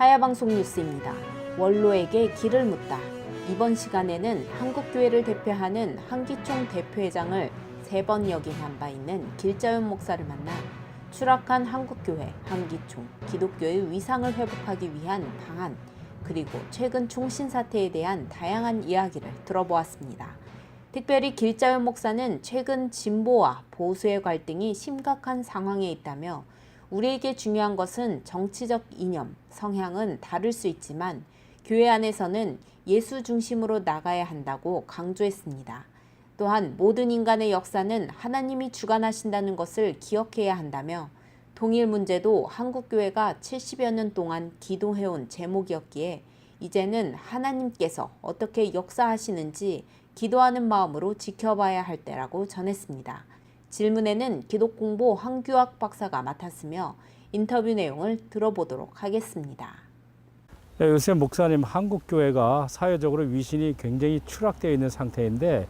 하야방송 뉴스입니다. 원로에게 길을 묻다. 이번 시간에는 한국교회를 대표하는 한기총 대표회장을 3번 역임한 바 있는 길자연 목사를 만나 추락한 한국교회, 한기총, 기독교의 위상을 회복하기 위한 방안, 그리고 최근 총신 사태에 대한 다양한 이야기를 들어보았습니다. 특별히 길자연 목사는 최근 진보와 보수의 갈등이 심각한 상황에 있다며 우리에게 중요한 것은 정치적 이념, 성향은 다를 수 있지만 교회 안에서는 예수 중심으로 나가야 한다고 강조했습니다. 또한 모든 인간의 역사는 하나님이 주관하신다는 것을 기억해야 한다며 통일 문제도 한국교회가 70여 년 동안 기도해온 제목이었기에 이제는 하나님께서 어떻게 역사하시는지 기도하는 마음으로 지켜봐야 할 때라고 전했습니다. 질문에는 기독공보 황규학 박사가 맡았으며 인터뷰 내용을 들어보도록 하겠습니다. 네, 요새 목사님, 한국교회가 사회적으로 위신이 굉장히 추락되어 있는 상태인데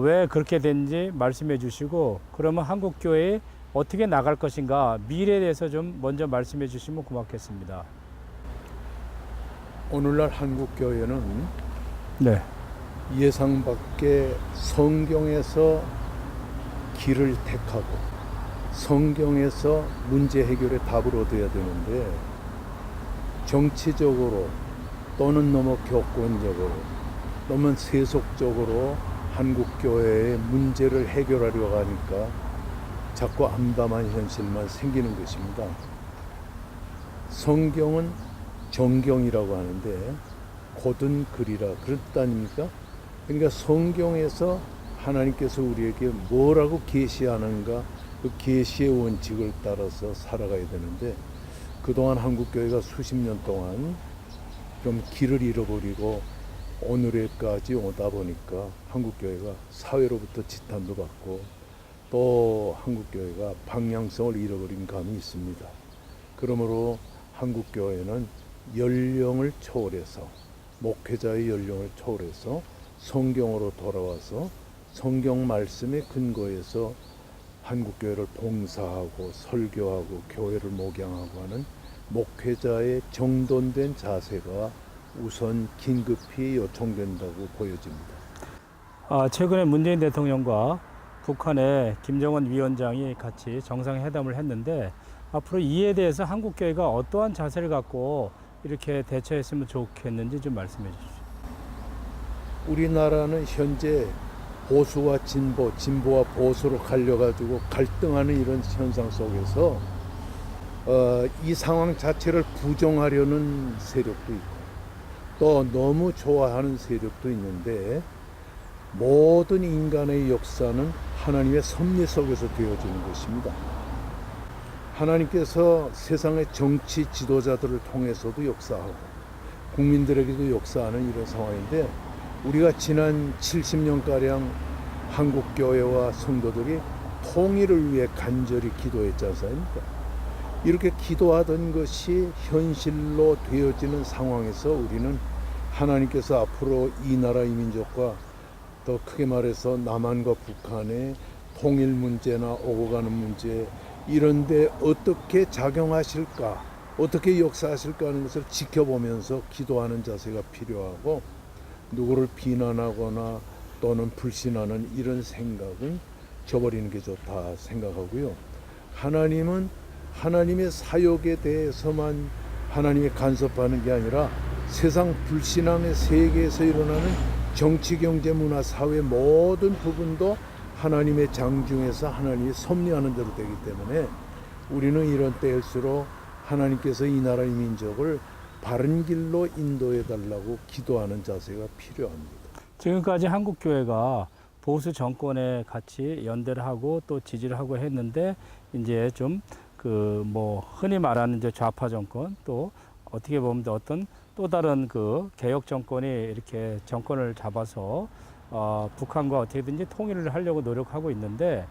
왜 그렇게 된지 말씀해 주시고, 그러면 한국교회에 어떻게 나갈 것인가, 미래에 대해서 좀 먼저 말씀해 주시면 고맙겠습니다. 오늘날 한국교회는 네. 예상 밖의 성경에서 길을 택하고 성경에서 문제 해결의 답을 얻어야 되는데, 정치적으로 또는 너무 격권적으로 너무 세속적으로 한국교회의 문제를 해결하려고 하니까 자꾸 암담한 현실만 생기는 것입니다. 성경은 정경이라고 하는데 곧은 글이라 그렇다 아닙니까? 그러니까 성경에서 하나님께서 우리에게 뭐라고 계시하는가, 그 계시의 원칙을 따라서 살아가야 되는데, 그동안 한국교회가 수십 년 동안 좀 길을 잃어버리고 오늘에까지 오다 보니까 한국교회가 사회로부터 지탄도 받고 또 한국교회가 방향성을 잃어버린 감이 있습니다. 그러므로 한국교회는 연령을 초월해서, 목회자의 연령을 초월해서 성경으로 돌아와서 성경 말씀에 근거해서 한국교회를 봉사하고 설교하고 교회를 목양하고 하는 목회자의 정돈된 자세가 우선 긴급히 요청된다고 보여집니다. 최근에 문재인 대통령과 북한의 김정은 위원장이 같이 정상회담을 했는데, 앞으로 이에 대해서 한국교회가 어떠한 자세를 갖고 이렇게 대처했으면 좋겠는지 좀 말씀해 주십시오. 우리나라는 현재 보수와 진보, 진보와 보수로 갈려가지고 갈등하는 이런 현상 속에서 이 상황 자체를 부정하려는 세력도 있고 또 너무 좋아하는 세력도 있는데, 모든 인간의 역사는 하나님의 섭리 속에서 되어지는 것입니다. 하나님께서 세상의 정치 지도자들을 통해서도 역사하고 국민들에게도 역사하는 이런 상황인데, 우리가 지난 70년가량 한국교회와 성도들이 통일을 위해 간절히 기도했지 않습니까? 이렇게 기도하던 것이 현실로 되어지는 상황에서 우리는 하나님께서 앞으로 이 나라 이 민족과 더 크게 말해서 남한과 북한의 통일 문제나 오고 가는 문제, 이런 데 어떻게 작용하실까, 어떻게 역사하실까 하는 것을 지켜보면서 기도하는 자세가 필요하고, 누구를 비난하거나 또는 불신하는 이런 생각은 저버리는 게 좋다 생각하고요. 하나님은 하나님의 사역에 대해서만 하나님이 간섭하는 게 아니라 세상 불신앙의 세계에서 일어나는 정치, 경제, 문화, 사회 모든 부분도 하나님의 장중에서 하나님이 섭리하는 대로 되기 때문에 우리는 이런 때일수록 하나님께서 이 나라 이 민족을 바른 길로 인도해 달라고 기도하는 자세가 필요합니다. 지금까지 한국교회가 보수 정권에 같이 연대를 하고 또 지지를 하고 했는데, 이제 좀 흔히 말하는 이제 좌파 정권, 또 어떻게 보면 어떤 또 다른 그 개혁 정권이 이렇게 정권을 잡아서 북한과 어떻게든지 통일을 하려고 노력하고 있는데,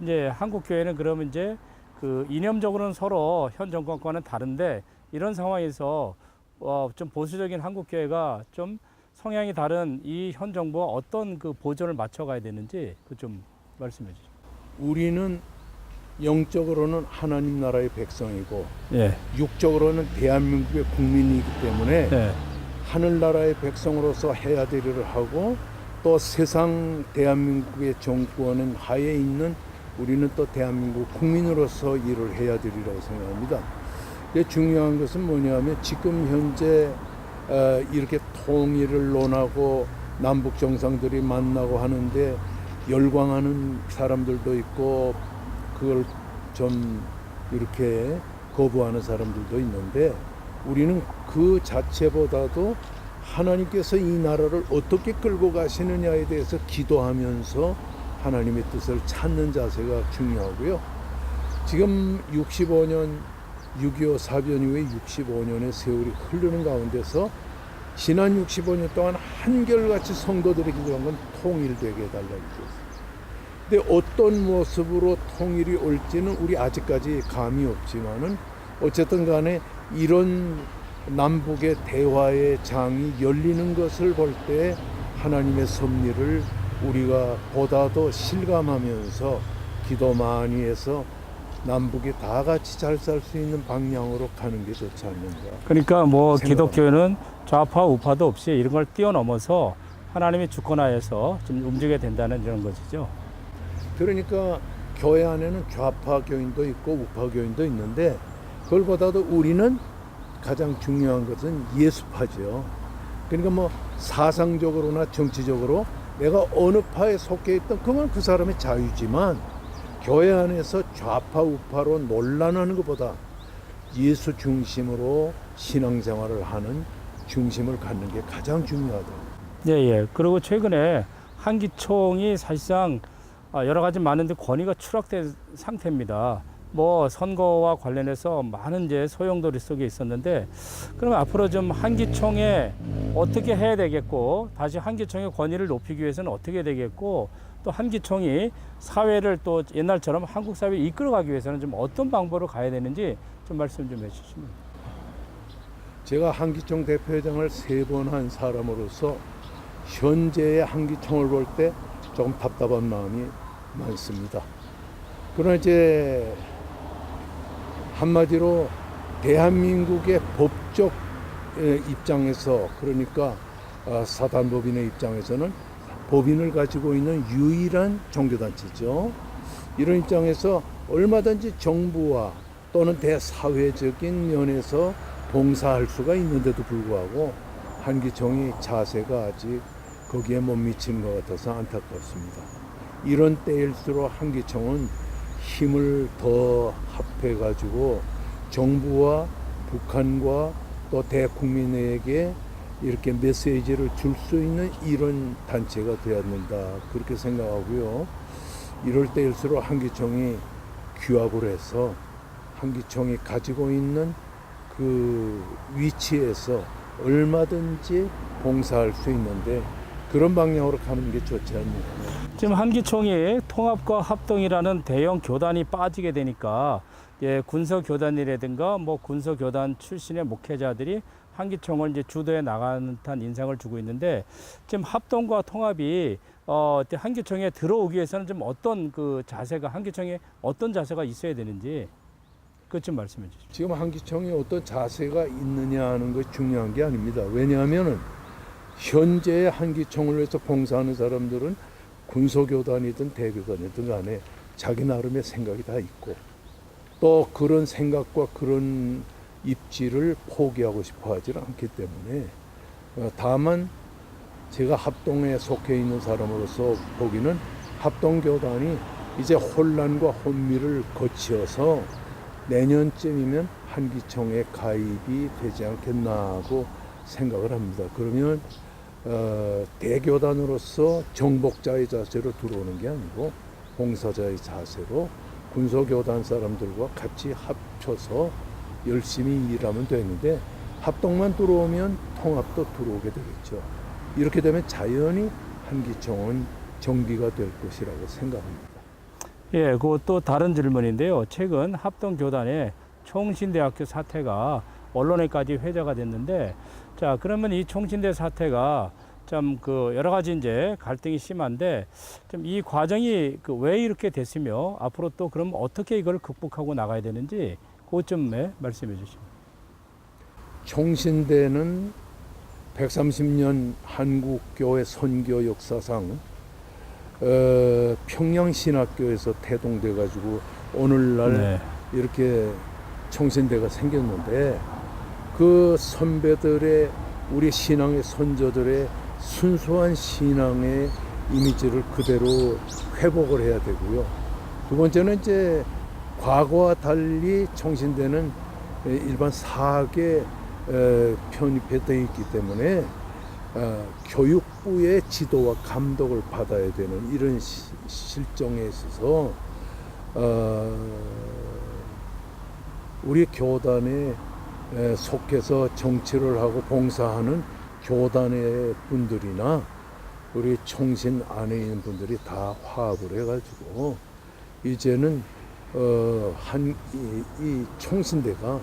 이제 한국교회는 그러면 이제 그 이념적으로는 서로 현 정권과는 다른데, 이런 상황에서 좀 보수적인 한국교회가 좀 성향이 다른 이 현 정부와 어떤 그 보조를 맞춰가야 되는지 그 좀 말씀해 주시죠. 우리는 영적으로는 하나님 나라의 백성이고 예. 육적으로는 대한민국의 국민이기 때문에 예. 하늘나라의 백성으로서 해야 될 일을 하고 또 세상 대한민국의 정권은 하에 있는 우리는 또 대한민국 국민으로서 일을 해야 되리라고 생각합니다. 중요한 것은 뭐냐면 지금 현재 이렇게 통일을 논하고 남북 정상들이 만나고 하는데 열광하는 사람들도 있고 그걸 좀 이렇게 거부하는 사람들도 있는데 우리는 그 자체보다도 하나님께서 이 나라를 어떻게 끌고 가시느냐에 대해서 기도하면서 하나님의 뜻을 찾는 자세가 중요하고요. 지금 65년 6.25 사변 이후에 65년의 세월이 흐르는 가운데서 지난 65년 동안 한결같이 성도들이 기도한 건 통일되게 해달라고 기도했어요. 근데 어떤 모습으로 통일이 올지는 우리 아직까지 감이 없지만은 어쨌든 간에 이런 남북의 대화의 장이 열리는 것을 볼 때 하나님의 섭리를 우리가 보다 더 실감하면서 기도 많이 해서 남북이 다 같이 잘 살 수 있는 방향으로 가는 게 좋지 않는가. 그러니까 뭐 생각합니다. 기독교는 좌파 우파도 없이 이런 걸 뛰어넘어서 하나님의 주권하에서 좀 움직여야 된다는 이런 것이죠. 그러니까 교회 안에는 좌파 교인도 있고 우파 교인도 있는데 그걸보다도 우리는 가장 중요한 것은 예수파죠. 그러니까 뭐 사상적으로나 정치적으로 내가 어느 파에 속해 있던 그건 그 사람의 자유지만 교회 안에서 좌파 우파로 논란하는 것보다 예수 중심으로 신앙생활을 하는 중심을 갖는 게 가장 중요하다. 예, 예. 그리고 최근에 한기총이 사실상 여러 가지 많은데 권위가 추락된 상태입니다. 뭐 선거와 관련해서 많은 이제 소용돌이 속에 있었는데 그러면 앞으로 좀 한기총에 어떻게 해야 되겠고 다시 한기총의 권위를 높이기 위해서는 어떻게 해야 되겠고 또 한기총이 사회를 또 옛날처럼 한국 사회를 이끌어가기 위해서는 좀 어떤 방법으로 가야 되는지 좀 말씀 좀 해주시면. 제가 한기총 대표회장을 3번 한 사람으로서 현재의 한기총을 볼 때 조금 답답한 마음이 많습니다. 그러나 이제 한마디로 대한민국의 법적 입장에서 그러니까 사단법인의 입장에서는 법인을 가지고 있는 유일한 종교단체죠. 이런 입장에서 얼마든지 정부와 또는 대사회적인 면에서 봉사할 수가 있는데도 불구하고 한기총이 자세가 아직 거기에 못 미치는 것 같아서 안타깝습니다. 이런 때일수록 한기총은 힘을 더 합해가지고 정부와 북한과 또 대국민에게 이렇게 메시지를 줄 수 있는 이런 단체가 되어야 된다 그렇게 생각하고요. 이럴 때일수록 한기총이 규합을 해서 한기총이 가지고 있는 그 위치에서 얼마든지 봉사할 수 있는데 그런 방향으로 가는 게 좋지 않냐. 지금 한기총이 통합과 합동이라는 대형 교단이 빠지게 되니까 예, 군서교단이라든가 뭐 군서교단 출신의 목회자들이 한기총을 이제 주도해 나가는 듯한 인상을 주고 있는데 지금 합동과 통합이 한기총에 들어오기 위해서는 좀 어떤 그 자세가 한기총에 어떤 자세가 있어야 되는지 그것 좀 말씀해 주십시오. 지금 한기총이 어떤 자세가 있느냐 하는 것이 중요한 게 아닙니다. 왜냐하면은 현재 한기총을 위해서 봉사하는 사람들은 군소교단이든 대교단이든 간에 자기 나름의 생각이 다 있고 또 그런 생각과 그런 입지를 포기하고 싶어 하지는 않기 때문에 다만 제가 합동에 속해 있는 사람으로서 보기는 합동교단이 이제 혼란과 혼미를 거치어서 내년쯤이면 한기총에 가입이 되지 않겠나 하고 생각을 합니다. 그러면 대교단으로서 정복자의 자세로 들어오는 게 아니고 봉사자의 자세로 군소교단 사람들과 같이 합쳐서 열심히 일하면 되는데 합동만 들어오면 통합도 들어오게 되겠죠. 이렇게 되면 자연히 한기총은 정비가 될 것이라고 생각합니다. 예, 그것도 다른 질문인데요. 최근 합동교단의 총신대학교 사태가 언론에까지 회자가 됐는데 자, 그러면 이 총신대 사태가 좀 그 여러 가지 이제 갈등이 심한데 좀 이 과정이 그 왜 이렇게 됐으며 앞으로 또 그럼 어떻게 이걸 극복하고 나가야 되는지 그것 좀 말씀해 주시면. 총신대는 130년 한국교회 선교 역사상 평양신학교에서 태동돼 가지고 오늘날 네. 이렇게 총신대가 생겼는데 그 선배들의 우리 신앙의 선조들의 순수한 신앙의 이미지를 그대로 회복을 해야 되고요. 두 번째는 이제 과거와 달리 총신대는 일반 사학에 편입해 되어 있기 때문에 교육부의 지도와 감독을 받아야 되는 이런 실정에 있어서 우리 교단에 속해서 정치를 하고 봉사하는 교단의 분들이나 우리 총신 안에 있는 분들이 다 화합을 해가지고 이제는 이 총신대가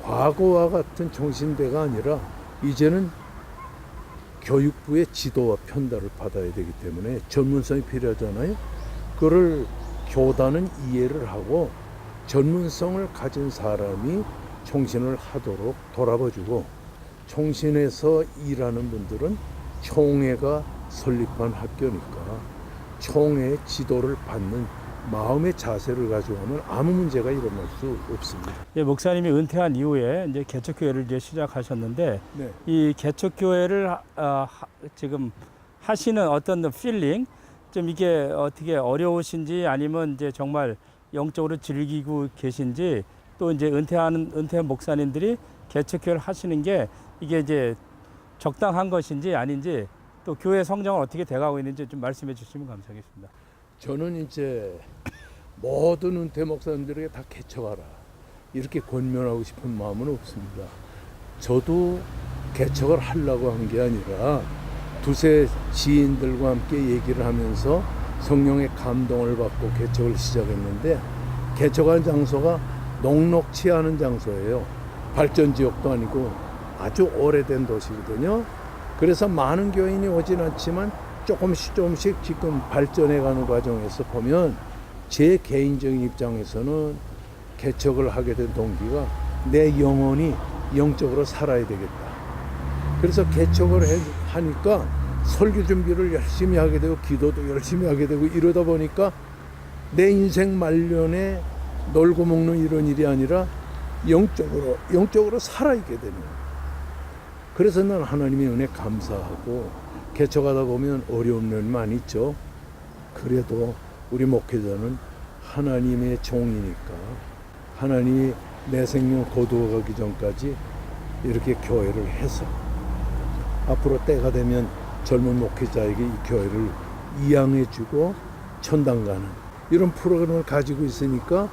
과거와 같은 총신대가 아니라 이제는 교육부의 지도와 편달을 받아야 되기 때문에 전문성이 필요하잖아요. 그걸 교단은 이해를 하고 전문성을 가진 사람이 총신을 하도록 돌아봐주고, 총신에서 일하는 분들은 총회가 설립한 학교니까 총회의 지도를 받는 마음의 자세를 가지고 하면 아무 문제가 일어날 수 없습니다. 예, 목사님이 은퇴한 이후에 이제 개척교회를 이제 시작하셨는데 네. 이 개척교회를 지금 하시는 어떤 필링 좀 이게 어떻게 어려우신지 아니면 이제 정말 영적으로 즐기고 계신지, 또 이제 은퇴한 목사님들이 개척교회를 하시는 게 이게 이제 적당한 것인지 아닌지, 또 교회 성장을 어떻게 돼가고 있는지 좀 말씀해 주시면 감사하겠습니다. 저는 이제 모든 은퇴 목사님들에게 다 개척하라 이렇게 권면하고 싶은 마음은 없습니다. 저도 개척을 하려고 한 게 아니라 두세 지인들과 함께 얘기를 하면서 성령의 감동을 받고 개척을 시작했는데, 개척한 장소가 녹록치 않은 장소예요. 발전 지역도 아니고 아주 오래된 도시거든요. 그래서 많은 교인이 오진 않지만 조금씩 지금 발전해가는 과정에서 보면 제 개인적인 입장에서는 개척을 하게 된 동기가 내 영혼이 영적으로 살아야 되겠다. 그래서 개척을 하니까 설교 준비를 열심히 하게 되고 기도도 열심히 하게 되고 이러다 보니까 내 인생 말년에 놀고 먹는 이런 일이 아니라 영적으로 살아있게 되는. 그래서 난 하나님의 은혜 감사하고, 개척하다 보면 어려운 면이 많이 있죠. 그래도 우리 목회자는 하나님의 종이니까 하나님이 내 생명 거두어가기 전까지 이렇게 교회를 해서 앞으로 때가 되면 젊은 목회자에게 이 교회를 이양해주고 천당 가는 이런 프로그램을 가지고 있으니까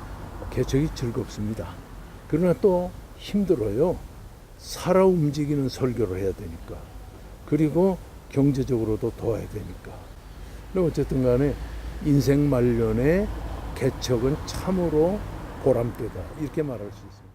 개척이 즐겁습니다. 그러나 또 힘들어요. 살아 움직이는 설교를 해야 되니까. 그리고 경제적으로도 도와야 되니까. 어쨌든 간에 인생 말년에 개척은 참으로 보람되다 이렇게 말할 수 있습니다.